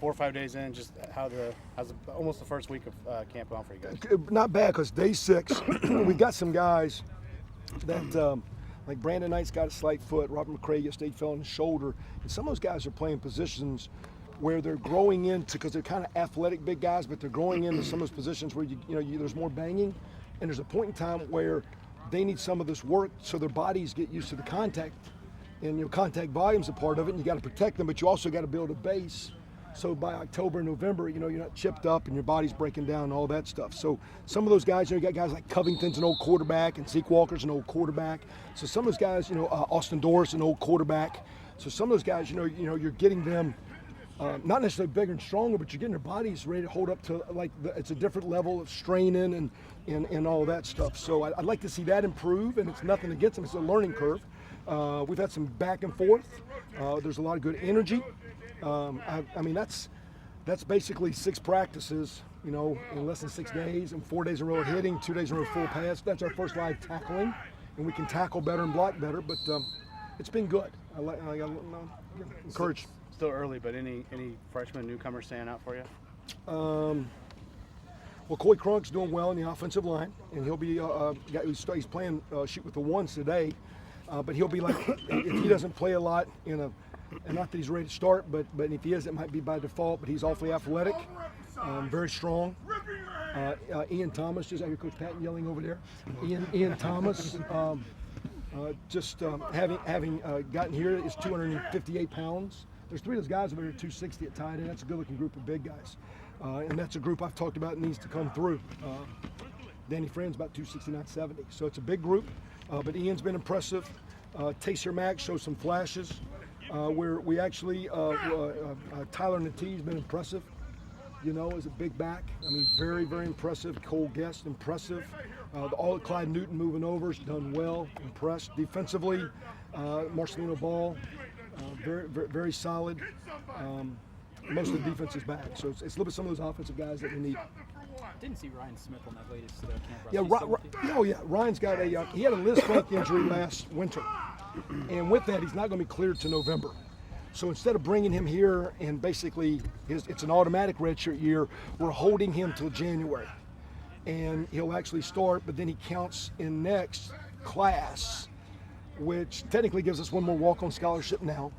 4 or 5 days in, just how's almost the first week of camp gone for you guys? Not bad, because day 6, we got some guys that, like Brandon Knight's got a slight foot, Robert McCray yesterday fell on his shoulder, and some of those guys are playing positions where they're growing into, because they're kind of athletic big guys, but they're growing into some of those positions where there's more banging, and there's a point in time where they need some of this work so their bodies get used to the contact, and contact volume's a part of it, and you got to protect them, but you also got to build a base. So by October, November, you're not chipped up and your body's breaking down and all that stuff. So some of those guys, you got guys like Covington's an old quarterback and Zeke Walker's an old quarterback. So some of those guys, Austin Doris, an old quarterback. So some of those guys, you're getting them not necessarily bigger and stronger, but you're getting their bodies ready to hold up to it's a different level of straining and all that stuff. So I'd like to see that improve, and it's nothing against them. It's a learning curve. We've had some back and forth. There's a lot of good energy. I mean, that's basically 6 practices, in less than 6 days, and 4 days in a row of hitting, 2 days in a row of full pass. That's our first live tackling, and we can tackle better and block better. But it's been good. I'm encouraged. Still early, but any freshman newcomers stand out for you? Well, Coy Crunk's doing well in the offensive line, and he'll be he's playing shoot with the ones today, but he'll be like, if he doesn't play a lot and not that he's ready to start, but if he is, it might be by default. But he's awfully athletic, very strong. Ian Thomas, just I hear Coach Patton yelling over there. Ian Thomas, having gotten here, is 258 pounds. There's 3 of those guys over here 260 at tight end. That's a good-looking group of big guys, and that's a group I've talked about needs to come through. Danny Friend's about 269, 70. So it's a big group, but Ian's been impressive. Taser Mack shows some flashes. Where we actually, Tyler Natee's been impressive, as a big back. I mean, very, very impressive. Cole Guest, impressive. All Clyde Newton moving over has done well, impressed. Defensively, Marcelino Ball, very, very, very solid. Most of the defense is back, so it's a little bit some of those offensive guys that we need. Didn't see Ryan Smith on that latest camp. Yeah, Ryan's got he had a Lisfranc injury last winter. And with that, he's not going to be cleared to November. So instead of bringing him here and basically it's an automatic redshirt year, we're holding him till January. And he'll actually start, but then he counts in next class, which technically gives us one more walk-on scholarship now.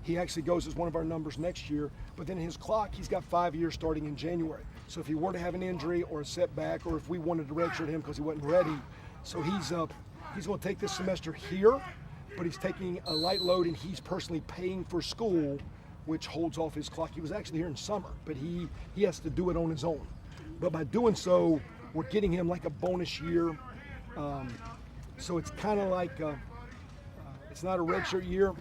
He actually goes as one of our numbers next year, but then in his clock, he's got 5 years starting in January. So if he were to have an injury or a setback, or if we wanted to redshirt him because he wasn't ready, so he's going to take this semester here, but he's taking a light load, and he's personally paying for school, which holds off his clock. He was actually here in summer, but he has to do it on his own. But by doing so, we're getting him like a bonus year. So it's kind of like, it's not a redshirt year,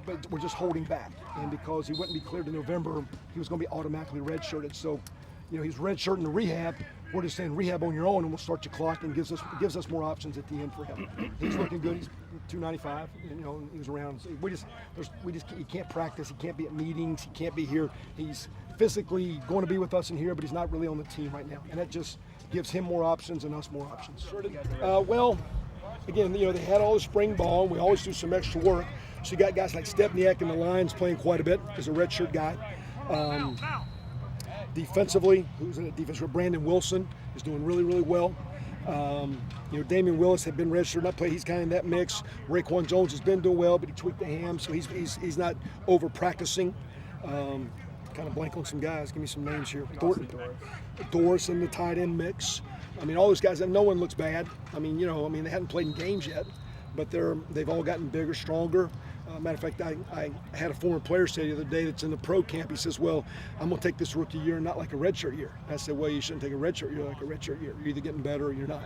but we're just holding back. And because he wouldn't be cleared in November, he was going to be automatically redshirted. So, he's redshirting the rehab. We're just saying rehab on your own, and we'll start your clock, and gives us more options at the end for him. He's looking good. He's 295. And, he was around. He can't practice. He can't be at meetings. He can't be here. He's physically going to be with us in here, but he's not really on the team right now. And that just gives him more options and us more options. Well, again, they had all the spring ball, and we always do some extra work. So you got guys like Stepniak in the lines playing quite a bit as a redshirt guy. Defensively, who's in the defense? Brandon Wilson is doing really, really well. Damian Willis had been registered, not played. He's kind of in that mix. Raekwon Jones has been doing well, but he tweaked the ham, so he's not over practicing. Kind of blank on some guys. Give me some names here. Thornton, Doris in the tight end mix. I mean, all those guys. No one looks bad. I mean, they haven't played in games yet, but they've all gotten bigger, stronger. Matter of fact, I had a former player say the other day that's in the pro camp. He says, "Well, I'm going to take this rookie year not like a redshirt year." I said, "Well, you shouldn't take a redshirt year like a redshirt year. You're either getting better or you're not."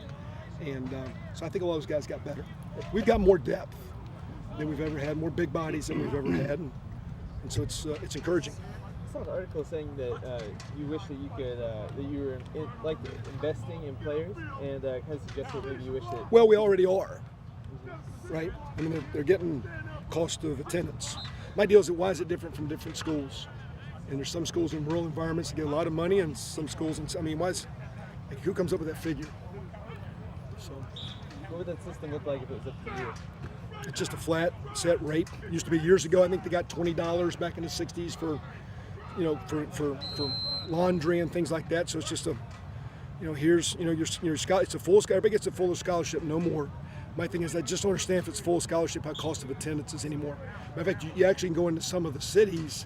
And so I think a lot of those guys got better. We've got more depth than we've ever had, more big bodies than we've ever had, and so it's encouraging. I saw an article saying that you wish that you could that you were investing in players, and kind of suggested maybe you wish that. Well, we already are, right? I mean, they're getting cost of attendance. My deal is that why is it different from different schools? And there's some schools in rural environments that get a lot of money, and some schools, who comes up with that figure? So, what would that system look like if it was up to you? It's just a flat set rate. It used to be years ago. I think they got $20 back in the '60s for, for laundry and things like that. So it's just a, here's, your scholar. It's a full scholarship. Everybody gets a full scholarship, no more. My thing is I just don't understand if it's full scholarship how cost of attendance is anymore. Matter of fact, you actually can go into some of the cities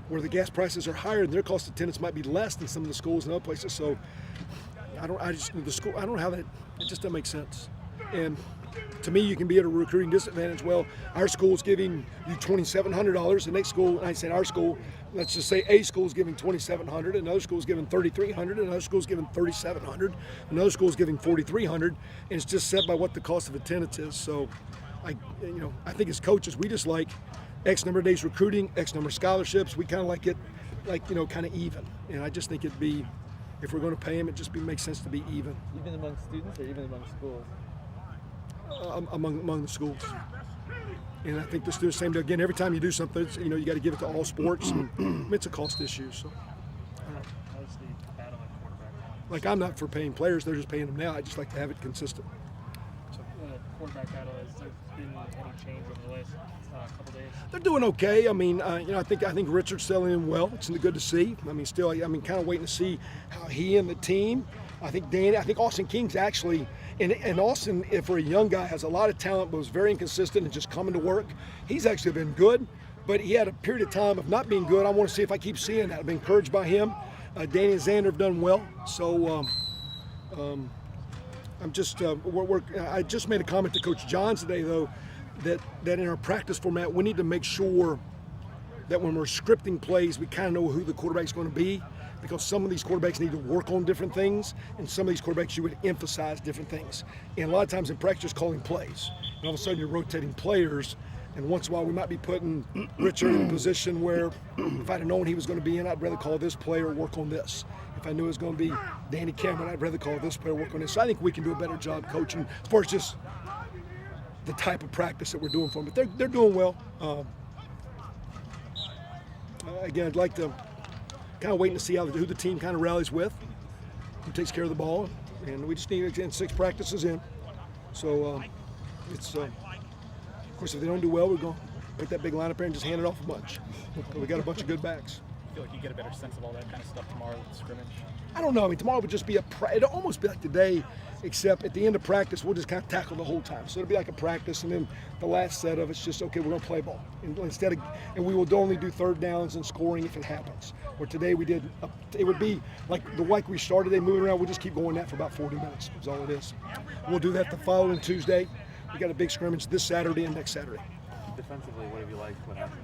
where the gas prices are higher and their cost of attendance might be less than some of the schools and other places. So I don't know how that, it just doesn't make sense. And to me, you can be at a recruiting disadvantage. Well, our school's giving you $2,700. The next school, and I said our school, let's just say a school's giving $2,700, another school's giving $3,300, another school's giving $3,700, another school's giving $4,300, and it's just set by what the cost of attendance is. So, I think as coaches, we just like X number of days recruiting, X number of scholarships. We kind of like it, kind of even. And I just think it'd be, if we're going to pay them, it just makes sense to be even. Even among students or even among schools? Among the schools. And I think the students, same day, again, every time you do something, you got to give it to all sports. And it's a cost issue. So, How's the battle at quarterback? like, I'm not for paying players; they're just paying them now. I just like to have it consistent. So, quarterback battle, has there been any change over the last couple days? They're doing okay. I mean, I think Richard's selling in well. It's good to see. I mean, still, kind of waiting to see how he and the team. I think Austin King's actually, and Austin, for a young guy, has a lot of talent, but was very inconsistent and just coming to work. He's actually been good, but he had a period of time of not being good. I want to see if I keep seeing that. I've been encouraged by him. Danny and Xander have done well. So I'm just, I just made a comment to Coach Johns today, though, that in our practice format, we need to make sure that when we're scripting plays, we kind of know who the quarterback's going to be, because some of these quarterbacks need to work on different things, and some of these quarterbacks you would emphasize different things. And a lot of times in practice, just calling plays. And all of a sudden you're rotating players, and once in a while we might be putting Richard in a position where if I'd have known he was going to be in, I'd rather call this player, work on this. If I knew it was going to be Danny Cameron, I'd rather call this player, work on this. So I think we can do a better job coaching as far as just the type of practice that we're doing for them. But they're doing well. Again, I'd like to kind of waiting to see who the team kind of rallies with, who takes care of the ball, and we just need to get 6 practices in. So it's of course, if they don't do well, we're going to put that big lineup there and just hand it off a bunch. We got a bunch of good backs. I feel like you get a better sense of all that kind of stuff tomorrow with the scrimmage. I don't know. I mean, tomorrow would just be it'll almost be like today, except at the end of practice, we'll just kind of tackle the whole time. So it'll be like a practice, and then the last set of it's just, okay, we're going to play ball. And we will only do third downs and scoring if it happens. Where today we did, it would be like we started, they moving around, we'll just keep going that for about 40 minutes is all it is. We'll do that the following Tuesday. We got a big scrimmage this Saturday and next Saturday. Defensively, what have you liked? What happened?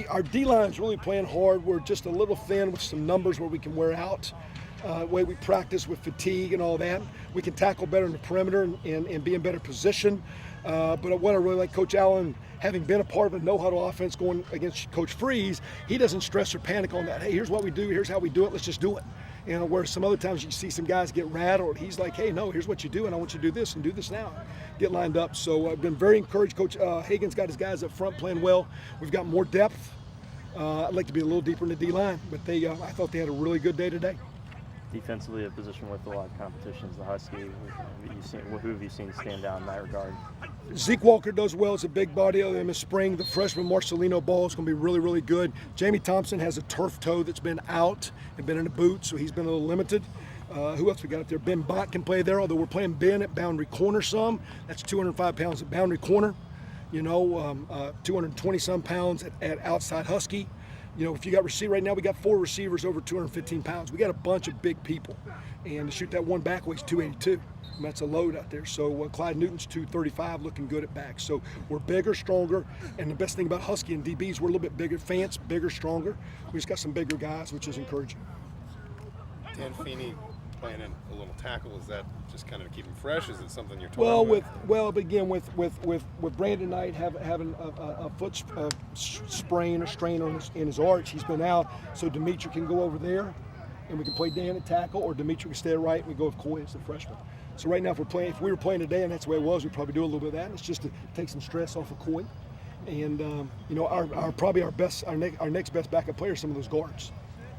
Our D-line's really playing hard. We're just a little thin with some numbers where we can wear out. The way we practice with fatigue and all that. We can tackle better in the perimeter and be in better position. But what I really like, Coach Allen, having been a part of a no-huddle offense going against Coach Freeze, he doesn't stress or panic on that. Hey, here's what we do. Here's how we do it. Let's just do it. Where some other times you see some guys get rattled. He's like, hey, no, here's what you do, and I want you to do this and do this now. Get lined up. So I've been very encouraged. Coach Hagan's got his guys up front playing well. We've got more depth. I'd like to be a little deeper in the D-line, but I thought they had a really good day today. Defensively, a position with a lot of competitions, the Husky. Who have you seen stand out in that regard? Zeke Walker does well. It's a big body of him in spring. The freshman Marcelino Ball is going to be really, really good. Jamie Thompson has a turf toe that's been out and been in a boot, so he's been a little limited. Who else we got up there? Ben Bott can play there, although we're playing Ben at boundary corner some. That's 205 pounds at boundary corner. 220 some pounds at outside Husky. If you got receiver right now, we got 4 receivers over 215 pounds. We got a bunch of big people. And to shoot that one back weighs 282. And that's a load out there. So Clyde Newton's 235, looking good at back. So we're bigger, stronger. And the best thing about Husky and DBs, we're a little bit bigger. Fance, bigger, stronger. We just got some bigger guys, which is encouraging. Dan Feeney playing in a little tackle, is that just kind of keep him fresh? Is it something you're talking about? With Brandon Knight having a foot sprain or strain in his arch, he's been out. So Dimitri can go over there, and we can play Dan at tackle, or Dimitri can stay at right, and we go with Coy as the freshman. So right now, if we were playing today, and that's the way it was, we'd probably do a little bit of that. It's just to take some stress off of Coy, and our next best backup player is some of those guards.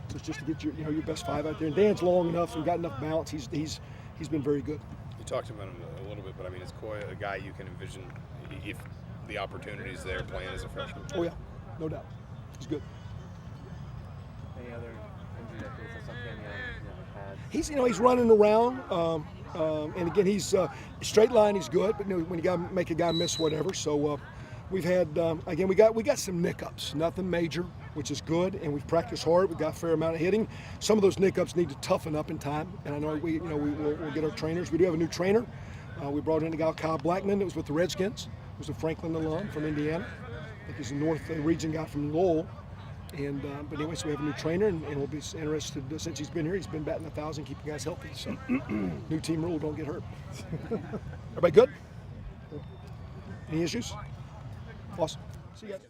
So it's just to get your best 5 out there. And Dan's long enough and got enough balance. He's been very good. You talked about him a little bit, but I mean, is Coy a guy you can envision if the opportunity's there playing as a freshman? Oh yeah, no doubt. He's good. Any other injury updates that something had? He's running around, and again he's straight line. He's good, but when you got to make a guy miss whatever. So we've had again we got some nick-ups, nothing major, which is good, and we've practiced hard. We've got a fair amount of hitting. Some of those nick-ups need to toughen up in time, and I know we'll get our trainers. We do have a new trainer. We brought in a guy, Kyle Blackman, that was with the Redskins. He was a Franklin alum from Indiana. I think he's a North region guy from Lowell. And but anyway, so we have a new trainer, and we'll be interested. Since he's been here, he's been batting 1,000, keeping guys healthy. So, new team rule: don't get hurt. Everybody good? Any issues? Awesome. See you guys.